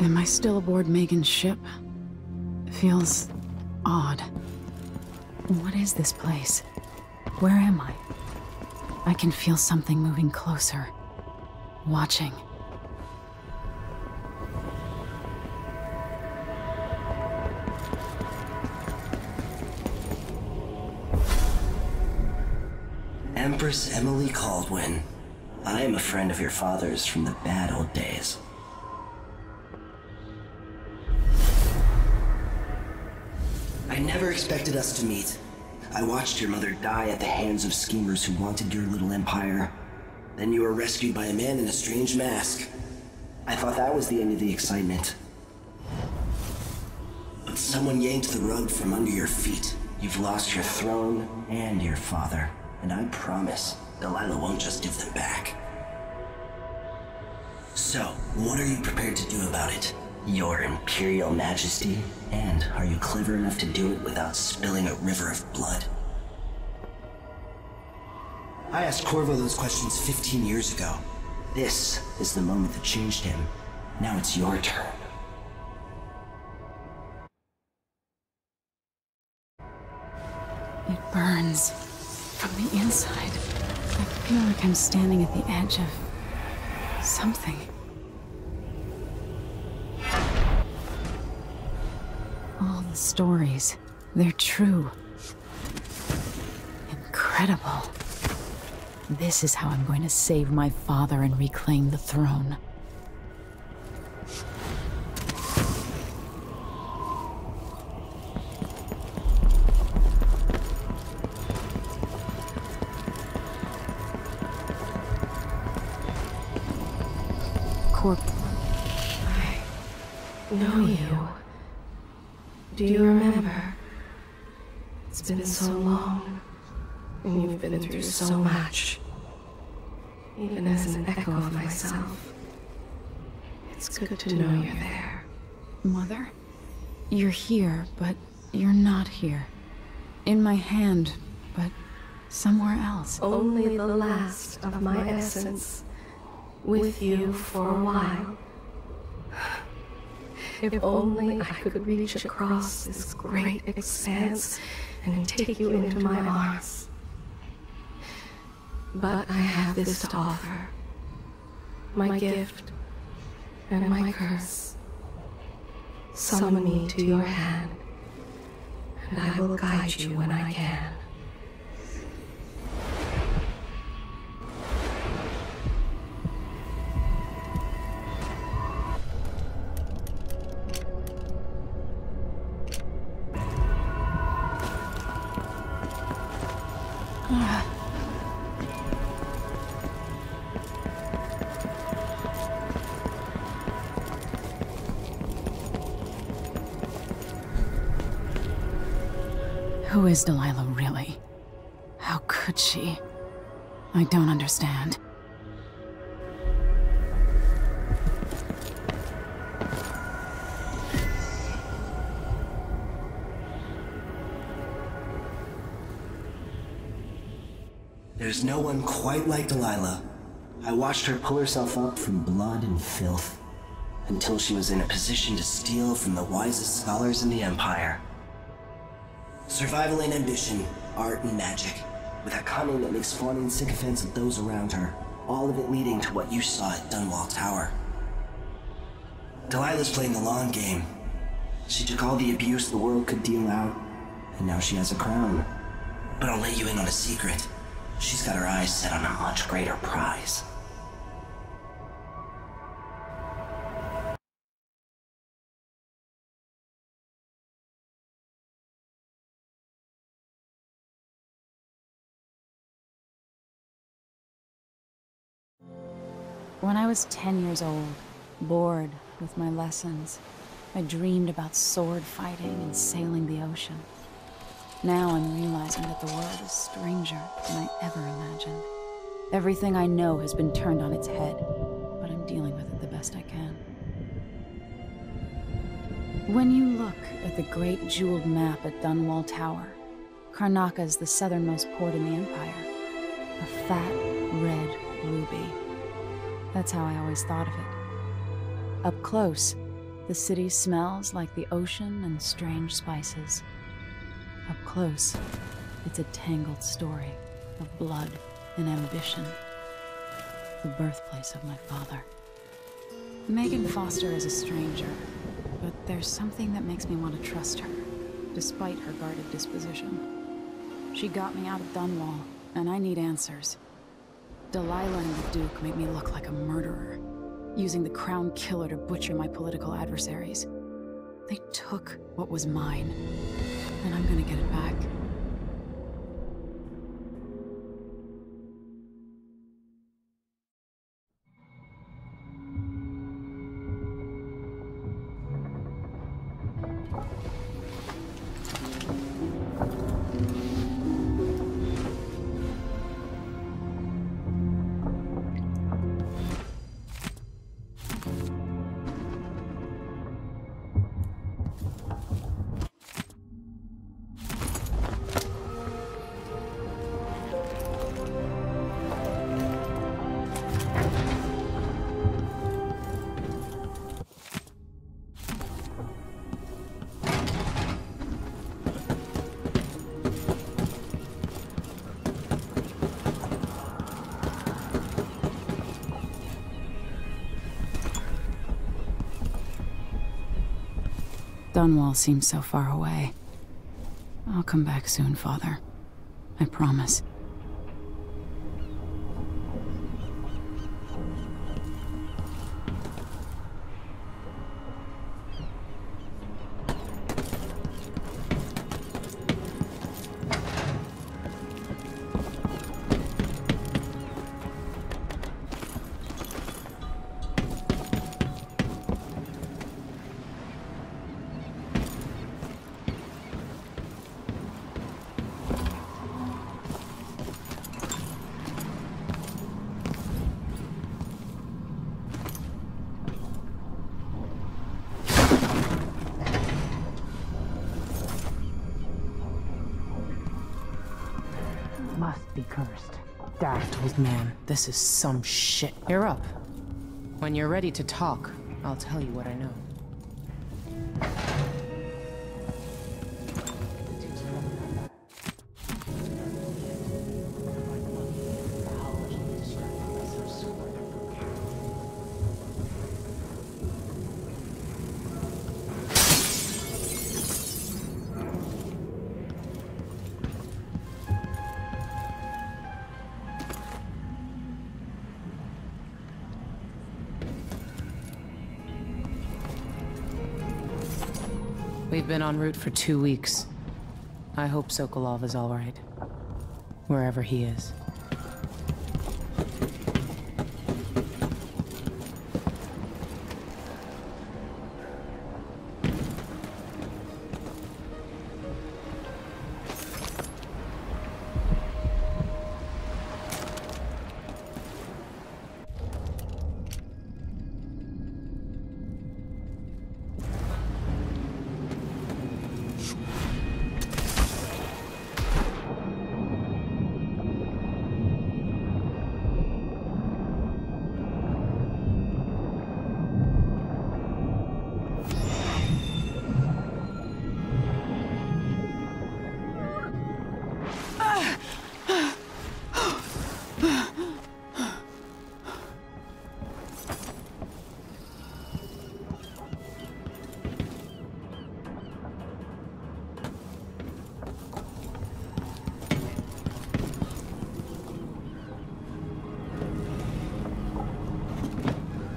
Am I still aboard Megan's ship? Feels odd. What is this place? Where am I? I can feel something moving closer. Watching. Empress Emily Caldwin. I am a friend of your father's from the bad old days. I never expected us to meet. I watched your mother die at the hands of schemers who wanted your little empire. Then you were rescued by a man in a strange mask. I thought that was the end of the excitement. But someone yanked the rug from under your feet. You've lost your throne and your father. And I promise, Delilah won't just give them back. So, what are you prepared to do about it? Your Imperial Majesty? And are you clever enough to do it without spilling a river of blood? I asked Corvo those questions 15 years ago. This is the moment that changed him. Now it's your turn. It burns. From the inside. I feel like I'm standing at the edge of something. All the stories, they're true. Incredible. This is how I'm going to save my father and reclaim the throne. I know you. Do you remember? It's been so long, and you've been through so much. Even as an echo of myself, it's good to know you're there. Mother? You're here, but you're not here. In my hand, but somewhere else. Only the last of my essence. With you for a while. If only I could reach across this great expanse and take you into my arms. But I have this to offer. My gift and my curse. Summon me to your hand, and I will guide you when I can. Who is Delilah really? How could she? I don't understand. There's no one quite like Delilah. I watched her pull herself up from blood and filth, until she was in a position to steal from the wisest scholars in the Empire. Survival and ambition, art and magic, with a cunning that makes fawning sycophants of those around her, all of it leading to what you saw at Dunwall Tower. Delilah's playing the long game. She took all the abuse the world could deal out, and now she has a crown. But I'll let you in on a secret. She's got her eyes set on a much greater prize. When I was 10 years old, bored with my lessons, I dreamed about sword fighting and sailing the ocean. Now I'm realizing that the world is stranger than I ever imagined. Everything I know has been turned on its head, but I'm dealing with it the best I can. When you look at the great jeweled map at Dunwall Tower, Karnaca is the southernmost port in the Empire. A fat, red ruby. That's how I always thought of it. Up close, The city smells like the ocean and strange spices. Up close, it's a tangled story of blood and ambition. The birthplace of my father. Megan Foster is a stranger, but there's something that makes me want to trust her, despite her guarded disposition. She got me out of Dunwall, and I need answers. Delilah and the Duke made me look like a murderer, using the Crown Killer to butcher my political adversaries. They took what was mine, and I'm gonna get it back. Dunwall seems so far away. I'll come back soon, Father. I promise. Must be cursed. Daft old man, this is some shit. You're up. When you're ready to talk, I'll tell you what I know. We've been en route for 2 weeks. I hope Sokolov is all right. Wherever he is.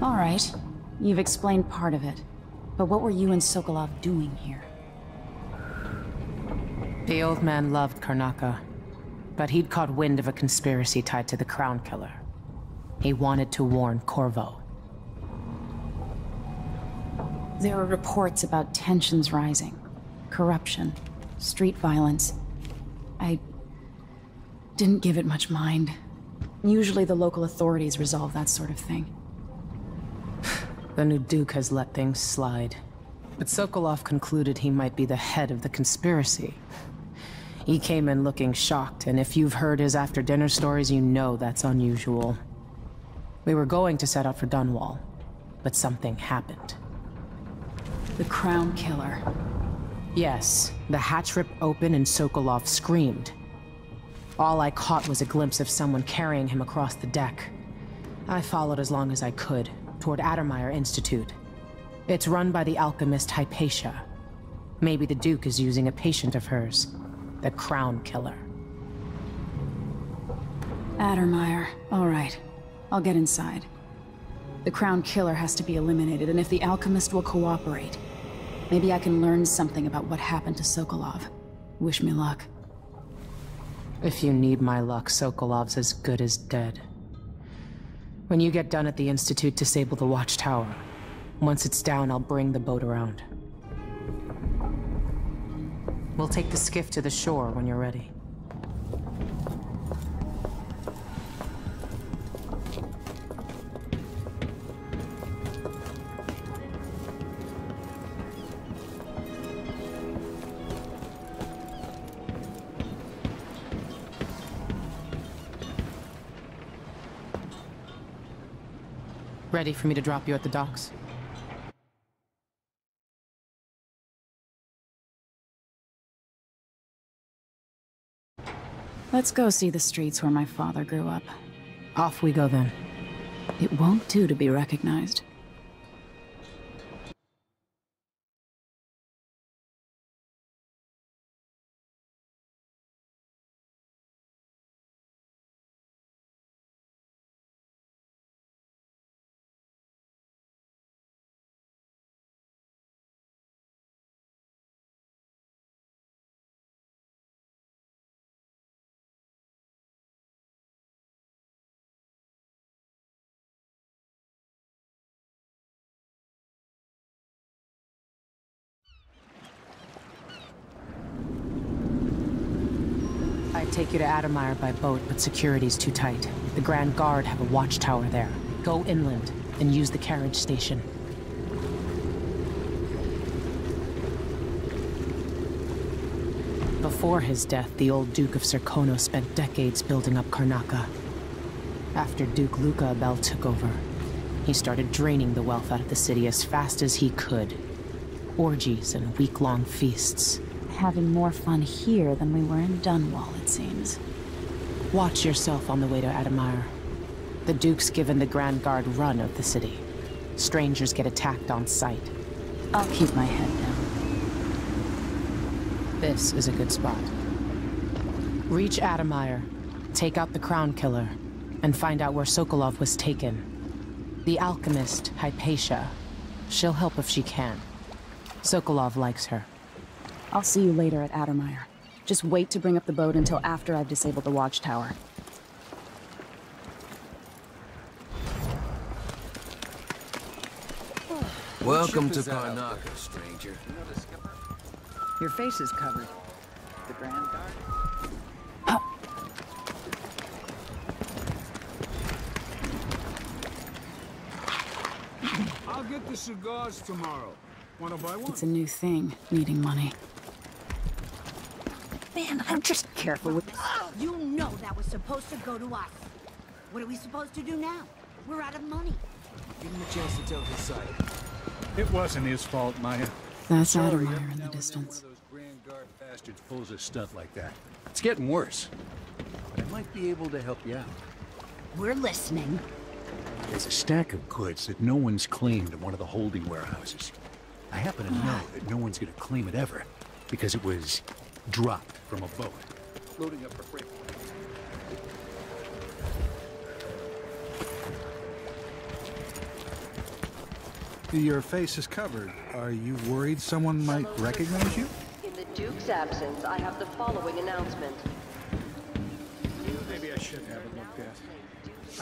All right. You've explained part of it. But what were you and Sokolov doing here? The old man loved Karnaca, but he'd caught wind of a conspiracy tied to the Crown Killer. He wanted to warn Corvo. There were reports about tensions rising, corruption, street violence. I didn't give it much mind. Usually the local authorities resolve that sort of thing. The new Duke has let things slide. But Sokolov concluded he might be the head of the conspiracy. He came in looking shocked, and if you've heard his after-dinner stories, you know that's unusual. We were going to set out for Dunwall, but something happened. The Crown Killer. Yes, the hatch ripped open and Sokolov screamed. All I caught was a glimpse of someone carrying him across the deck. I followed as long as I could, toward Addermeyer Institute. It's run by the alchemist Hypatia. Maybe the Duke is using a patient of hers, the Crown Killer. Addermeyer. All right. I'll get inside. The Crown Killer has to be eliminated, and if the alchemist will cooperate, maybe I can learn something about what happened to Sokolov. Wish me luck. If you need my luck, Sokolov's as good as dead. When you get done at the Institute, disable the watchtower. Once it's down, I'll bring the boat around. We'll take the skiff to the shore when you're ready. Ready for me to drop you at the docks? Let's go see the streets where my father grew up. Off we go then. It won't do to be recognized. I'd take you to Addermeyer by boat, but security's too tight. The Grand Guard have a watchtower there. Go inland and use the carriage station. Before his death, the old Duke of Serkonos spent decades building up Karnaca. After Duke Luca Abel took over, he started draining the wealth out of the city as fast as he could. Orgies and week-long feasts. Having more fun here than we were in Dunwall, it seems. Watch yourself on the way to Addermeyer. The Duke's given the Grand Guard run of the city. Strangers get attacked on sight. I'll keep my head down. This is a good spot. Reach Addermeyer, take out the Crown Killer, and find out where Sokolov was taken. The alchemist, Hypatia. She'll help if she can. Sokolov likes her. I'll see you later at Addermeyer. Just wait to bring up the boat until after I've disabled the watchtower. Welcome to Karnaca, stranger. Your face is covered. The Grand Guard? I'll get the cigars tomorrow. Wanna buy one? It's a new thing, needing money. Man, I'm just careful with... You know that was supposed to go to us. What are we supposed to do now? We're out of money. Give him a chance to tell his side. It wasn't his fault, Maya. That's Sorry, Addermeyer every in now the and then distance. one of those Grand Guard bastards pulls a stunt like that. It's getting worse. But I might be able to help you out. We're listening. There's a stack of goods that no one's claimed at one of the holding warehouses. I happen to know that no one's gonna claim it ever, because it was dropped from a boat. Loading up for freight. Your face is covered. Are you worried someone might recognize you? In the Duke's absence, I have the following announcement. Maybe I should have it looked at.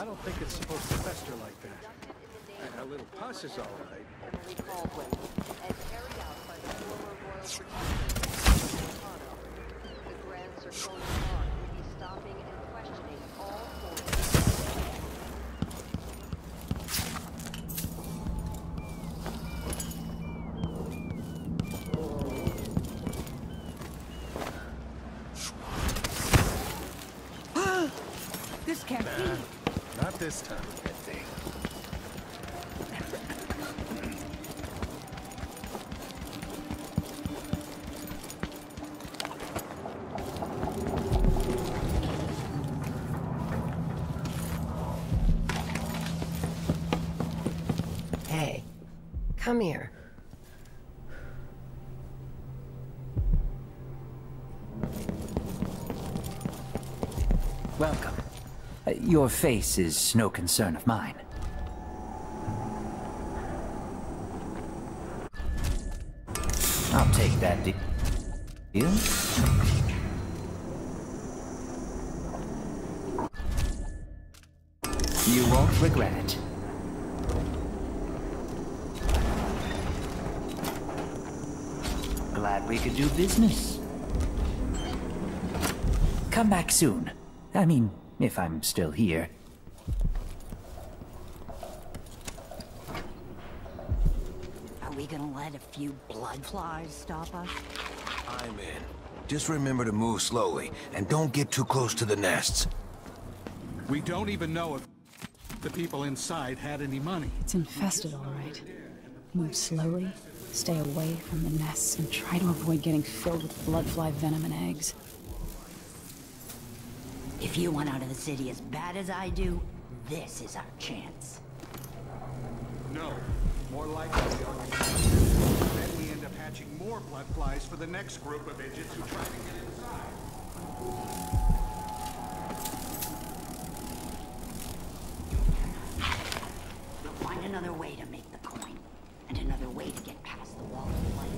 I don't think it's supposed to fester like that. A little pus is all right. Emily Baldwin, and carried out by the former royal photographer, the Grand Serkonos Guard will be stopping and questioning all This can't be. Not this time, I think. Come here. Welcome. Your face is no concern of mine. I'll take that deal. You won't regret it. Glad we could do business. Come back soon. I mean, if I'm still here. Are we gonna let a few blood flies stop us? I'm in. Just remember to move slowly, and don't get too close to the nests. We don't even know if the people inside had any money. It's infested, all right. Move slowly, stay away from the nests, and try to avoid getting filled with bloodfly venom and eggs. If you want out of the city as bad as I do, this is our chance. No. More likely then we end up hatching more blood flies for the next group of idiots who try to get inside. We'll find another way to make the coin, and another way to get past the wall of light.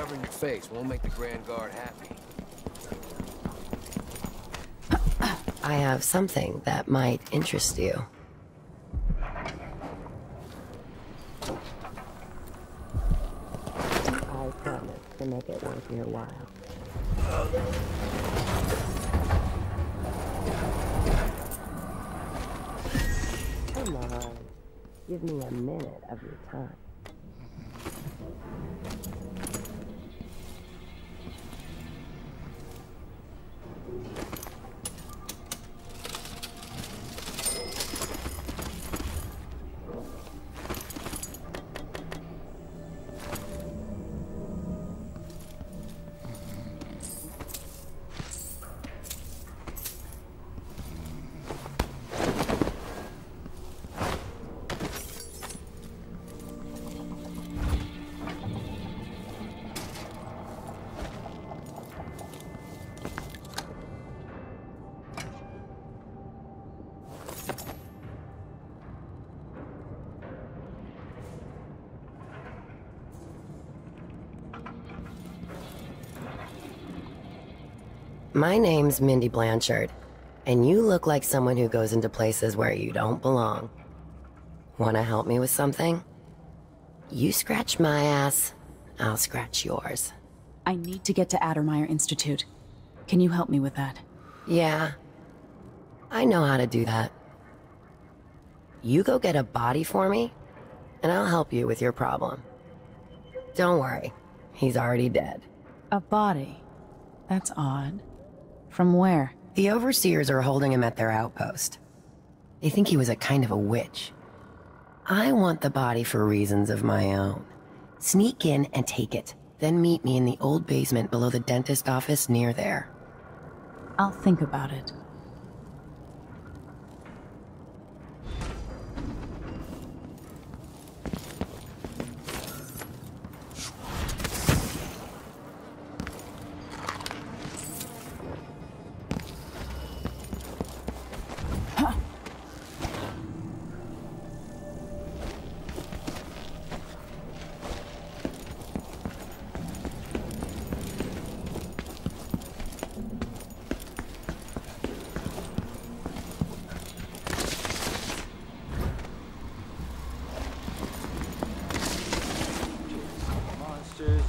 Covering your face won't make the Grand Guard happy. I have something that might interest you. I promise to make it worth your while. Come on. Give me a minute of your time. My name's Mindy Blanchard, and you look like someone who goes into places where you don't belong. Wanna help me with something? You scratch my ass, I'll scratch yours. I need to get to Addermeyer Institute. Can you help me with that? Yeah, I know how to do that. You go get a body for me, and I'll help you with your problem. Don't worry, he's already dead. A body? That's odd. From where? The overseers are holding him at their outpost. They think he was a kind of a witch. I want the body for reasons of my own. Sneak in and take it, then meet me in the old basement below the dentist office near there. I'll think about it.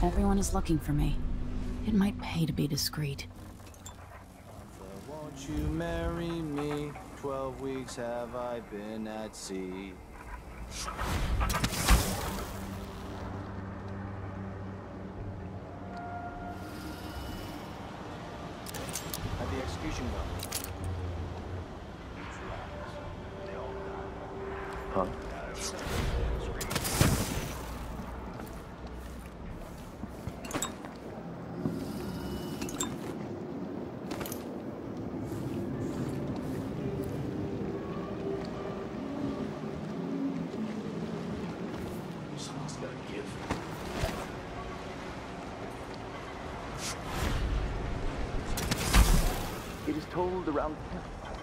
Everyone is looking for me. It might pay to be discreet. Won't you marry me? 12 weeks have I been at sea. At the execution ground. Huh? It is told around the campfire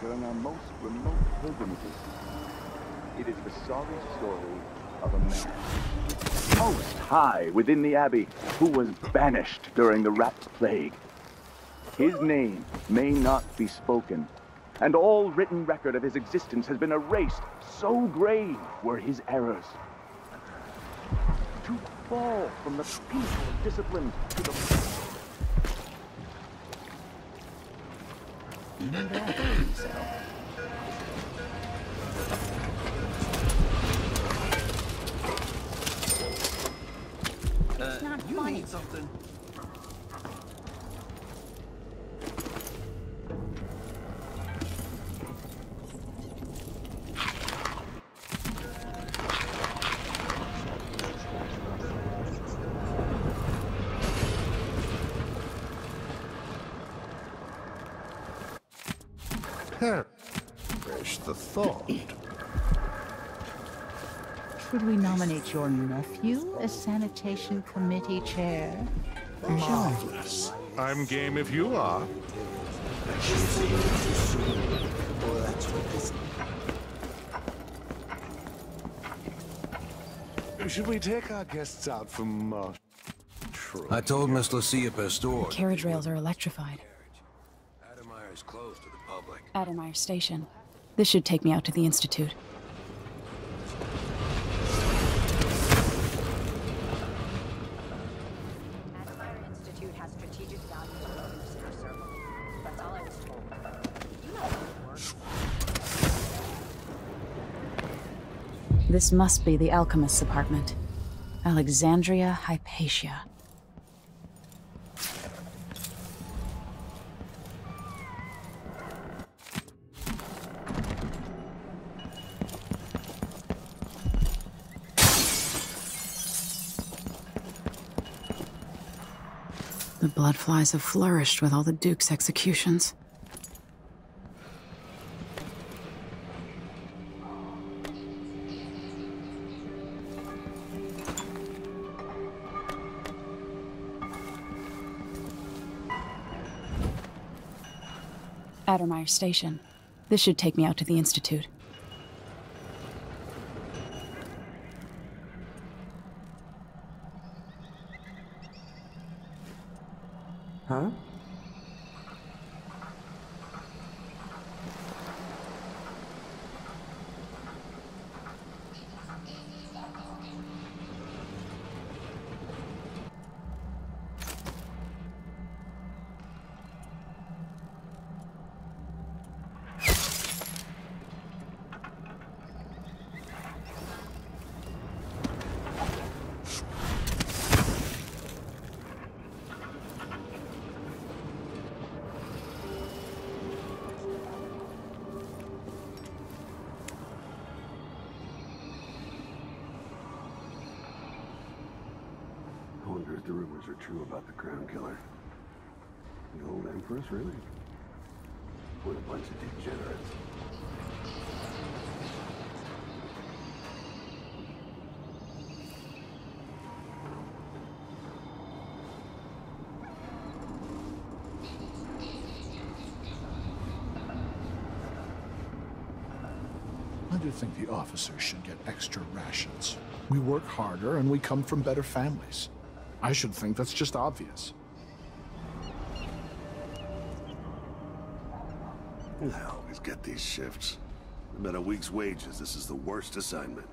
during our most remote pilgrimages. It is the sorry story of a man most high within the abbey who was banished during the rat plague. His name may not be spoken, and all written record of his existence has been erased, so grave were his errors. To fall from the peaceful discipline to the... It's not funny. Something. Perish the thought. Should we nominate your nephew as sanitation committee chair? Marvelous. I'm game if you are. Should we take our guests out for more I told Miss Lucia Pastor. The carriage rails are electrified. Adamire is closed to the public. Adamire Station. This should take me out to the Institute. Adamire Institute has strategic value to the Crusader Circle. That's all I was told. You know how it works. This must be the alchemist's apartment. Alexandria Hypatia. The bloodflies have flourished with all the Duke's executions. Adamire Station. This should take me out to the Institute. Huh? I wonder if the rumors are true about the Crown Killer. The old Empress, really? What a bunch of degenerates. I do think the officers should get extra rations. We work harder and we come from better families. I should think that's just obvious. I always get these shifts. No matter a week's wages, this is the worst assignment.